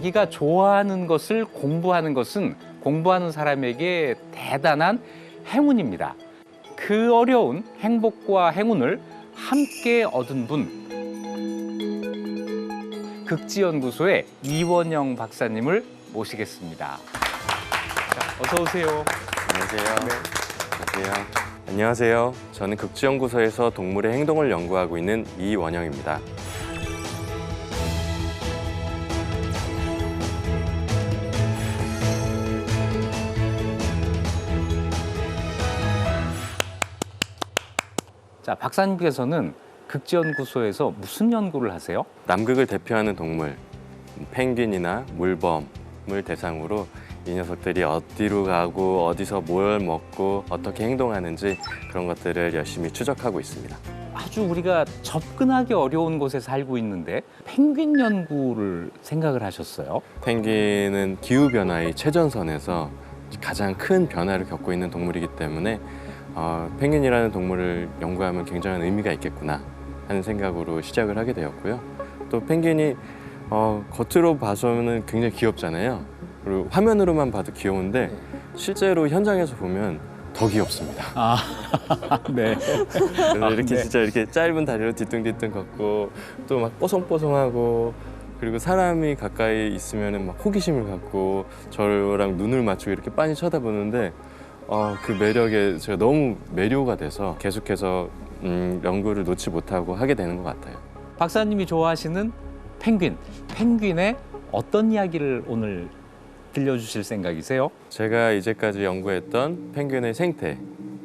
자기가 좋아하는 것을 공부하는 것은 공부하는 사람에게 대단한 행운입니다. 그 어려운 행복과 행운을 함께 얻은 분, 극지연구소의 이원영 박사님을 모시겠습니다. 자, 어서 오세요. 안녕하세요. 안녕하세요. 안녕하세요. 저는 극지연구소에서 동물의 행동을 연구하고 있는 이원영입니다. 자, 박사님께서는 극지연구소에서 무슨 연구를 하세요? 남극을 대표하는 동물, 펭귄이나 물범을 대상으로 이 녀석들이 어디로 가고 어디서 뭘 먹고 어떻게 행동하는지 그런 것들을 열심히 추적하고 있습니다. 아주 우리가 접근하기 어려운 곳에 살고 있는데 펭귄 연구를 생각을 하셨어요? 펭귄은 기후변화의 최전선에서 가장 큰 변화를 겪고 있는 동물이기 때문에 펭귄이라는 동물을 연구하면 굉장한 의미가 있겠구나 하는 생각으로 시작을 하게 되었고요. 또 펭귄이 겉으로 봐서는 굉장히 귀엽잖아요. 그리고 화면으로만 봐도 귀여운데 실제로 현장에서 보면 더 귀엽습니다. 아, 네. 그래서 이렇게 네. 진짜 이렇게 짧은 다리로 뒤뚱뒤뚱 걷고 또 막 뽀송뽀송하고 그리고 사람이 가까이 있으면 막 호기심을 갖고 저랑 눈을 맞추고 이렇게 빤히 쳐다보는데 그 매력에 제가 너무 매료가 돼서 계속해서 연구를 놓지 못하고 하게 되는 것 같아요. 박사님이 좋아하시는 펭귄, 펭귄의 어떤 이야기를 오늘 들려주실 생각이세요? 제가 이제까지 연구했던 펭귄의 생태,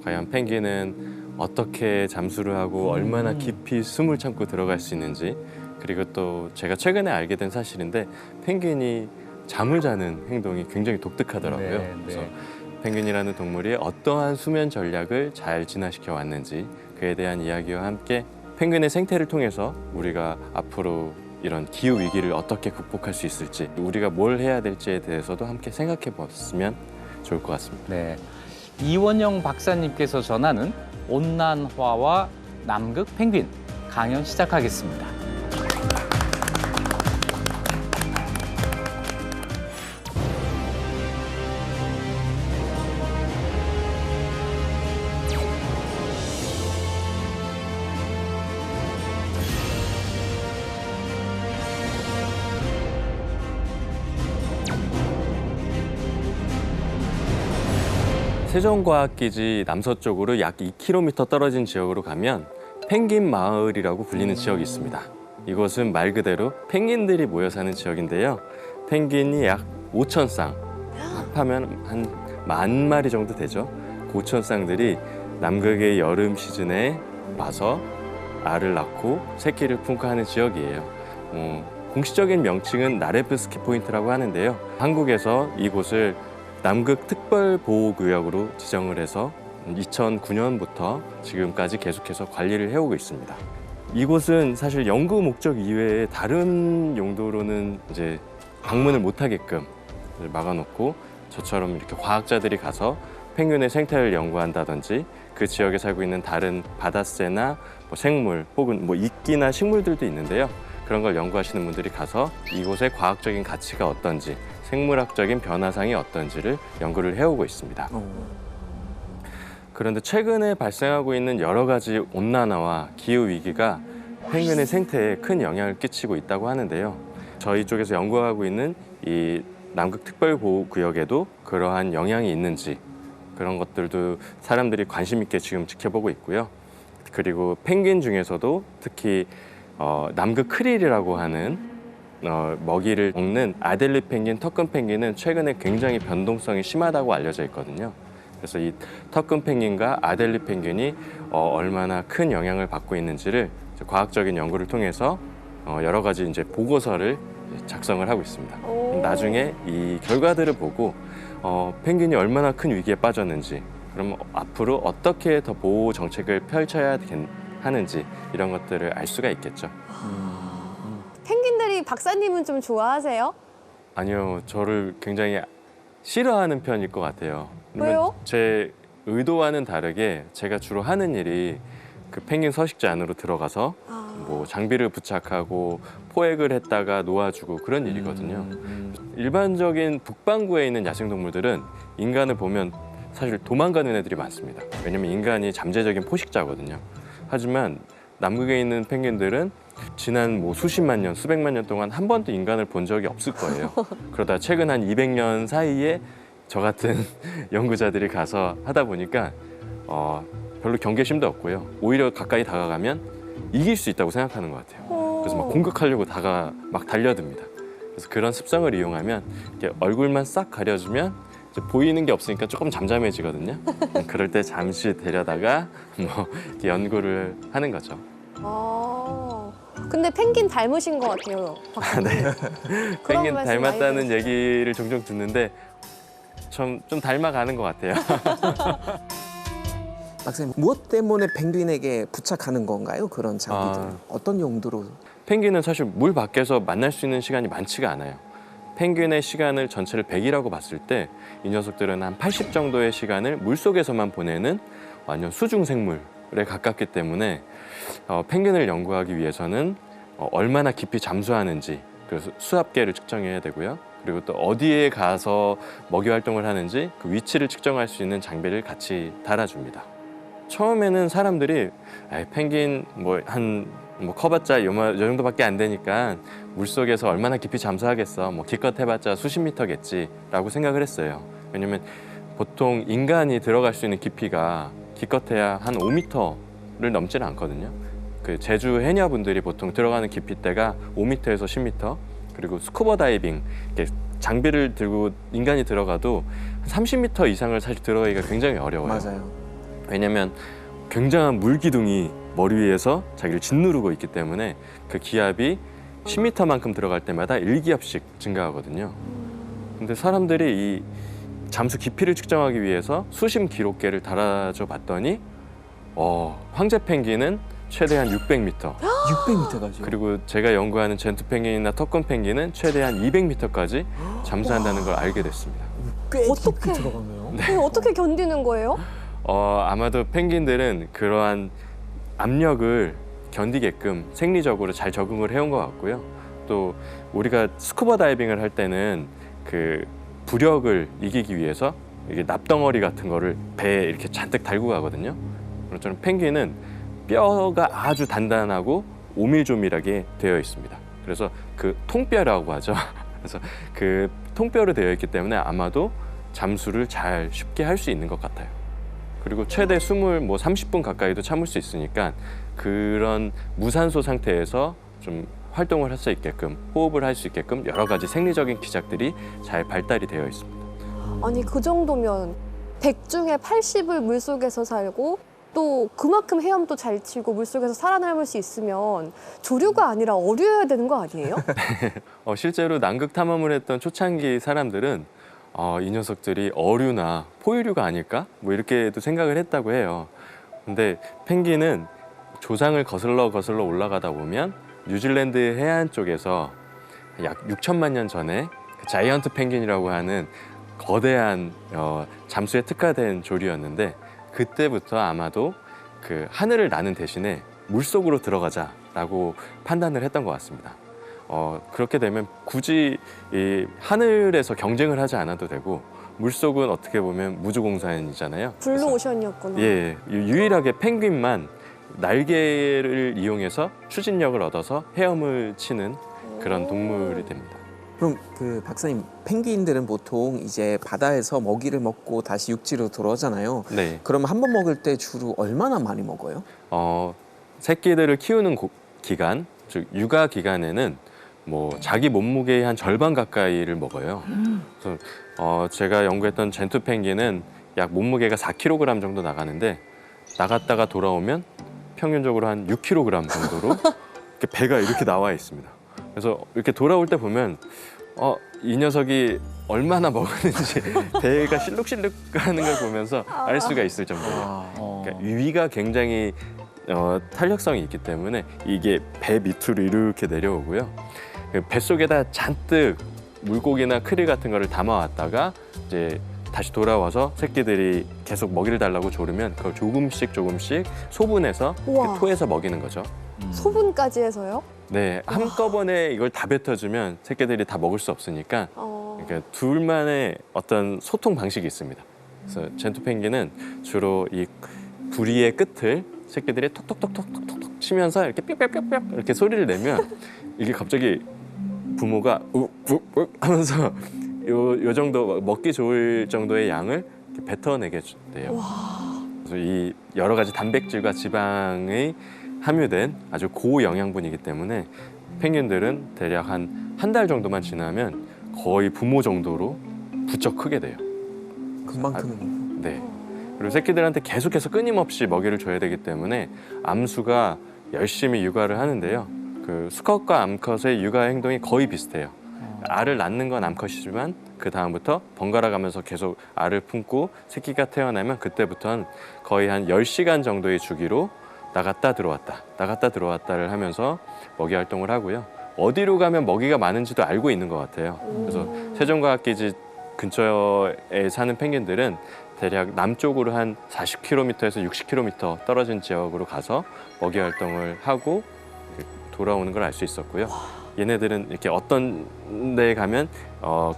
과연 펭귄은 어떻게 잠수를 하고 얼마나 깊이 숨을 참고 들어갈 수 있는지, 그리고 또 제가 최근에 알게 된 사실인데 펭귄이 잠을 자는 행동이 굉장히 독특하더라고요. 네, 네. 그래서 펭귄이라는 동물이 어떠한 수면 전략을 잘 진화시켜 왔는지 그에 대한 이야기와 함께 펭귄의 생태를 통해서 우리가 앞으로 이런 기후 위기를 어떻게 극복할 수 있을지, 우리가 뭘 해야 될지에 대해서도 함께 생각해 봤으면 좋을 것 같습니다. 네. 이원영 박사님께서 전하는 온난화와 남극 펭귄 강연 시작하겠습니다. 세종과학기지 남서쪽으로 약 2km 떨어진 지역으로 가면 펭귄 마을이라고 불리는 지역이 있습니다. 이곳은 말 그대로 펭귄들이 모여 사는 지역인데요. 펭귄이 약 5천 쌍, 합하면 한 10,000마리 정도 되죠. 그 5천 쌍들이 남극의 여름 시즌에 와서 알을 낳고 새끼를 품고 하는 지역이에요. 공식적인 명칭은 나레프스키 포인트라고 하는데요. 한국에서 이곳을 남극 특별보호구역으로 지정을 해서 2009년부터 지금까지 계속해서 관리를 해오고 있습니다. 이곳은 사실 연구 목적 이외에 다른 용도로는 이제 방문을 못하게끔 막아놓고 저처럼 이렇게 과학자들이 가서 펭귄의 생태를 연구한다든지 그 지역에 살고 있는 다른 바다새나 생물 혹은 이끼나 식물들도 있는데요. 그런 걸 연구하시는 분들이 가서 이곳의 과학적인 가치가 어떤지, 생물학적인 변화상이 어떤지를 연구를 해오고 있습니다. 그런데 최근에 발생하고 있는 여러 가지 온난화와 기후 위기가 펭귄의 생태에 큰 영향을 끼치고 있다고 하는데요. 저희 쪽에서 연구하고 있는 이 남극 특별보호구역에도 그러한 영향이 있는지 그런 것들도 사람들이 관심 있게 지금 지켜보고 있고요. 그리고 펭귄 중에서도 특히 남극 크릴이라고 하는 먹이를 먹는 아델리 펭귄, 턱근 펭귄은 최근에 굉장히 변동성이 심하다고 알려져 있거든요. 그래서 이 턱근 펭귄과 아델리 펭귄이 얼마나 큰 영향을 받고 있는지를 과학적인 연구를 통해서 여러 가지 이제 보고서를 작성을 하고 있습니다. 나중에 이 결과들을 보고 펭귄이 얼마나 큰 위기에 빠졌는지, 그럼 앞으로 어떻게 더 보호 정책을 펼쳐야 하는지 이런 것들을 알 수가 있겠죠. 펭귄들이 박사님은 좀 좋아하세요? 아니요, 저를 굉장히 싫어하는 편일 것 같아요. 왜요? 제 의도와는 다르게 제가 주로 하는 일이 그 펭귄 서식지 안으로 들어가서 뭐 장비를 부착하고 포획을 했다가 놓아주고 그런 일이거든요. 일반적인 북반구에 있는 야생동물들은 인간을 보면 사실 도망가는 애들이 많습니다. 왜냐면 인간이 잠재적인 포식자거든요. 하지만 남극에 있는 펭귄들은 지난 뭐 수십만 년, 수백만 년 동안 한 번도 인간을 본 적이 없을 거예요. 그러다 최근 한 200년 사이에 저 같은 연구자들이 가서 하다 보니까 별로 경계심도 없고요. 오히려 가까이 다가가면 이길 수 있다고 생각하는 것 같아요. 그래서 막 공격하려고 막 달려듭니다. 그래서 그런 습성을 이용하면 이렇게 얼굴만 싹 가려주면 이제 보이는 게 없으니까 조금 잠잠해지거든요. 그럴 때 잠시 데려다가 뭐 이렇게 연구를 하는 거죠. 근데 펭귄 닮으신 것 같아요, 박사님. 네. 그런 펭귄 말씀 닮았다는 많이 얘기를 종종 듣는데 좀 닮아가는 것 같아요. 박사님, 무엇 때문에 펭귄에게 부착하는 건가요? 그런 장비들. 아. 어떤 용도로? 펭귄은 사실 물 밖에서 만날 수 있는 시간이 많지가 않아요. 펭귄의 시간을 전체를 100이라고 봤을 때 이 녀석들은 한 80 정도의 시간을 물속에서만 보내는 완전 수중 생물에 가깝기 때문에 펭귄을 연구하기 위해서는 얼마나 깊이 잠수하는지, 그래서 수압계를 측정해야 되고요. 그리고 또 어디에 가서 먹이 활동을 하는지 그 위치를 측정할 수 있는 장비를 같이 달아줍니다. 처음에는 사람들이 펭귄 커봤자 요 정도밖에 안 되니까 물속에서 얼마나 깊이 잠수하겠어, 뭐 기껏 해봤자 수십 미터겠지라고 생각을 했어요. 왜냐면 보통 인간이 들어갈 수 있는 깊이가 기껏해야 한 5미터를 넘지는 않거든요. 그 제주 해녀분들이 보통 들어가는 깊이대가 5미터에서 10미터, 그리고 스쿠버 다이빙, 이렇게 장비를 들고 인간이 들어가도 30미터 이상을 사실 들어가기가 굉장히 어려워요. 맞아요. 왜냐면 굉장한 물기둥이 머리 위에서 자기를 짓누르고 있기 때문에 그 기압이 10m만큼 들어갈 때마다 1기압씩 증가하거든요. 근데 사람들이 이 잠수 깊이를 측정하기 위해서 수심 기록계를 달아줘 봤더니 황제 펭귄은 최대한 600m, 600m까지. 그리고 제가 연구하는 젠투 펭귄이나 턱건 펭귄은 최대한 200m까지 잠수한다는 걸 알게 됐습니다. 꽤 깊이 어떡해. 들어가네요. 어떻게 견디는 거예요? 아마도 펭귄들은 그러한 압력을 견디게끔 생리적으로 잘 적응을 해온 것 같고요. 또 우리가 스쿠버 다이빙을 할 때는 그 부력을 이기기 위해서 이게 납덩어리 같은 거를 배에 이렇게 잔뜩 달고 가거든요. 그렇지만 펭귄은 뼈가 아주 단단하고 오밀조밀하게 되어 있습니다. 그래서 그 통뼈라고 하죠. 그래서 그 통뼈로 되어 있기 때문에 아마도 잠수를 잘 쉽게 할 수 있는 것 같아요. 그리고 최대 숨을 30분 가까이도 참을 수 있으니까 그런 무산소 상태에서 좀 활동을 할 수 있게끔, 호흡을 할 수 있게끔 여러 가지 생리적인 기작들이 잘 발달이 되어 있습니다. 아니, 그 정도면 100 중에 80을 물속에서 살고 또 그만큼 헤엄도 잘 치고 물속에서 살아남을 수 있으면 조류가 아니라 어류여야 되는 거 아니에요? 실제로 남극 탐험을 했던 초창기 사람들은 이 녀석들이 어류나 포유류가 아닐까? 이렇게도 생각을 했다고 해요. 근데 펭귄은 조상을 거슬러 올라가다 보면 뉴질랜드 해안 쪽에서 약 6천만 년 전에 그 자이언트 펭귄이라고 하는 거대한 잠수에 특화된 조류였는데 그때부터 아마도 그 하늘을 나는 대신에 물속으로 들어가자라고 판단을 했던 것 같습니다. 그렇게 되면 굳이 이 하늘에서 경쟁을 하지 않아도 되고 물속은 어떻게 보면 무주공산이잖아요. 블루오션이었구나. 예, 유일하게 펭귄만 날개를 이용해서 추진력을 얻어서 헤엄을 치는 그런 동물이 됩니다. 그럼 그 박사님, 펭귄들은 보통 이제 바다에서 먹이를 먹고 다시 육지로 들어오잖아요. 네. 그럼 한 번 먹을 때 주로 얼마나 많이 먹어요? 새끼들을 키우는 기간, 즉 육아 기간에는 자기 몸무게의 한 절반 가까이를 먹어요. 그래서 제가 연구했던 젠투 펭귄은 약 몸무게가 4kg 정도 나가는데 나갔다가 돌아오면 평균적으로 한 6kg 정도로 이렇게 배가 이렇게 나와 있습니다. 그래서 이렇게 돌아올 때 보면 이 녀석이 얼마나 먹었는지 배가 실룩실룩하는 걸 보면서 알 수가 있을 정도로 그러니까 위가 굉장히 탄력성이 있기 때문에 이게 배 밑으로 이렇게 내려오고요. 뱃속에다 잔뜩 물고기나 크릴 같은 거를 담아왔다가 이제 다시 돌아와서 새끼들이 계속 먹이를 달라고 조르면 그걸 조금씩 소분해서 우와. 토해서 먹이는 거죠. 소분까지 해서요? 네, 한꺼번에 이걸 다 뱉어주면 새끼들이 다 먹을 수 없으니까 그러니까 둘만의 어떤 소통 방식이 있습니다. 그래서 젠투 펭귄은 주로 이 부리의 끝을 새끼들이 톡톡톡톡톡톡 치면서 이렇게 뿅뿅뿅뿅 이렇게 소리를 내면 이게 갑자기 부모가 욱욱욱 하면서 요 정도 먹기 좋을 정도의 양을 이렇게 뱉어내게 돼요. 그래서 이 여러 가지 단백질과 지방이 함유된 아주 고영양분이기 때문에 펭귄들은 대략 한 달 정도만 지나면 거의 부모 정도로 부쩍 크게 돼요. 금방 크는 네. 그리고 새끼들한테 계속해서 끊임없이 먹이를 줘야 되기 때문에 암수가 열심히 육아를 하는데요. 그 수컷과 암컷의 육아 행동이 거의 비슷해요. 알을 낳는 건 암컷이지만 그 다음부터 번갈아 가면서 계속 알을 품고 새끼가 태어나면 그때부터는 거의 한 10시간 정도의 주기로 나갔다 들어왔다를 하면서 먹이 활동을 하고요. 어디로 가면 먹이가 많은지도 알고 있는 것 같아요. 그래서 세종과학기지 근처에 사는 펭귄들은 대략 남쪽으로 한 40km에서 60km 떨어진 지역으로 가서 먹이 활동을 하고 돌아오는 걸 알 수 있었고요. 얘네들은 이렇게 어떤 데에 가면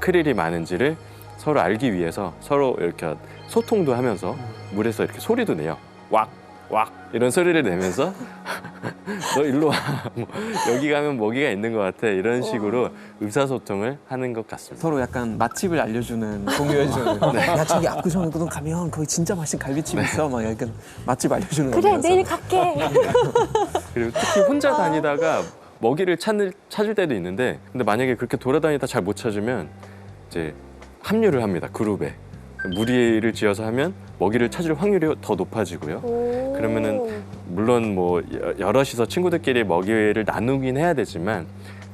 크릴이 많은지를 서로 알기 위해서 서로 이렇게 소통도 하면서 물에서 이렇게 소리도 내요. 왁! 왁! 이런 소리를 내면서 너 일로 와. 뭐, 여기 가면 먹이가 있는 것 같아. 이런 식으로 의사소통을 하는 것 같습니다. 서로 약간 맛집을 알려주는, 공유해주는. 야, 저기 압구정거든 가면 거기 진짜 맛있는 갈비집 있어. 막 약간 맛집 알려주는. 그래, 거면서. 내일 갈게. 그리고 특히 혼자 다니다가 먹이를 찾을 때도 있는데 근데 만약에 그렇게 돌아다니다 잘 못 찾으면 이제 합류를 합니다. 그룹에. 무리를 지어서 하면 먹이를 찾을 확률이 더 높아지고요. 그러면은 물론 뭐 여럿이서 친구들끼리 먹이를 나누긴 해야 되지만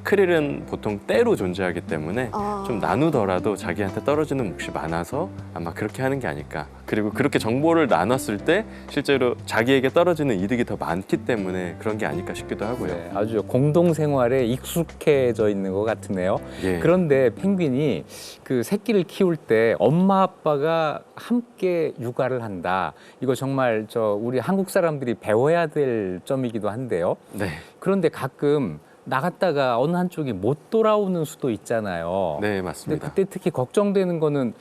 크릴은 보통 떼로 존재하기 때문에 좀 나누더라도 자기한테 떨어지는 몫이 많아서 아마 그렇게 하는 게 아닐까. 그리고 그렇게 정보를 나눴을 때 실제로 자기에게 떨어지는 이득이 더 많기 때문에 그런 게 아닐까 싶기도 하고요. 네, 아주 공동 생활에 익숙해져 있는 것 같으네요. 예. 그런데 펭귄이 그 새끼를 키울 때 엄마 아빠가 함께 육아를 한다. 이거 정말 우리 한국 사람들이 배워야 될 점이기도 한데요. 네. 그런데 가끔 나갔다가 어느 한쪽이 못 돌아오는 수도 있잖아요. 네, 근데 맞습니다. 그때 특히 걱정되는 거는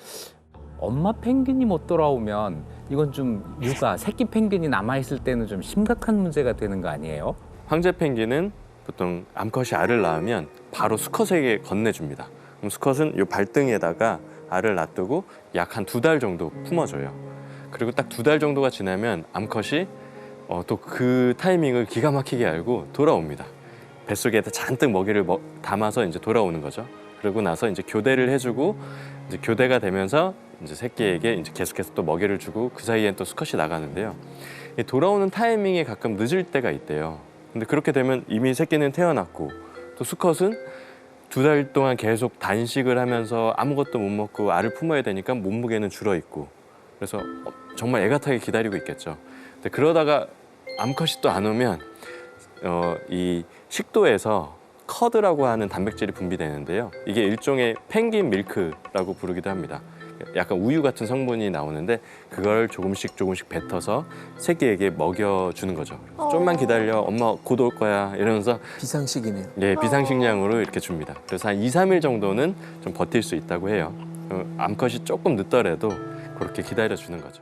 엄마 펭귄이 못 돌아오면 이건 좀 새끼 펭귄이 남아있을 때는 좀 심각한 문제가 되는 거 아니에요? 황제 펭귄은 보통 암컷이 알을 낳으면 바로 수컷에게 건네줍니다. 그럼 수컷은 이 발등에다가 알을 놔두고 약 한 2달 정도 품어줘요. 그리고 딱 2달 정도가 지나면 암컷이 또 그 타이밍을 기가 막히게 알고 돌아옵니다. 뱃속에다 잔뜩 먹이를 담아서 이제 돌아오는 거죠. 그러고 나서 이제 교대를 해주고 이제 교대가 되면서 이제 새끼에게 이제 계속해서 또 먹이를 주고 그 사이엔 또 수컷이 나가는데요. 이 돌아오는 타이밍이 가끔 늦을 때가 있대요. 근데 그렇게 되면 이미 새끼는 태어났고 또 수컷은 2달 동안 계속 단식을 하면서 아무것도 못 먹고 알을 품어야 되니까 몸무게는 줄어 있고 그래서 정말 애같하게 기다리고 있겠죠. 근데 그러다가 암컷이 또 안 오면 이 식도에서 커드라고 하는 단백질이 분비되는데요. 이게 일종의 펭귄 밀크라고 부르기도 합니다. 약간 우유 같은 성분이 나오는데 그걸 조금씩 뱉어서 새끼에게 먹여주는 거죠. 좀만 기다려, 엄마 곧 올 거야 이러면서 비상식이네요. 예, 비상식량으로 이렇게 줍니다. 그래서 한 2, 3일 정도는 좀 버틸 수 있다고 해요. 암컷이 조금 늦더라도 그렇게 기다려주는 거죠.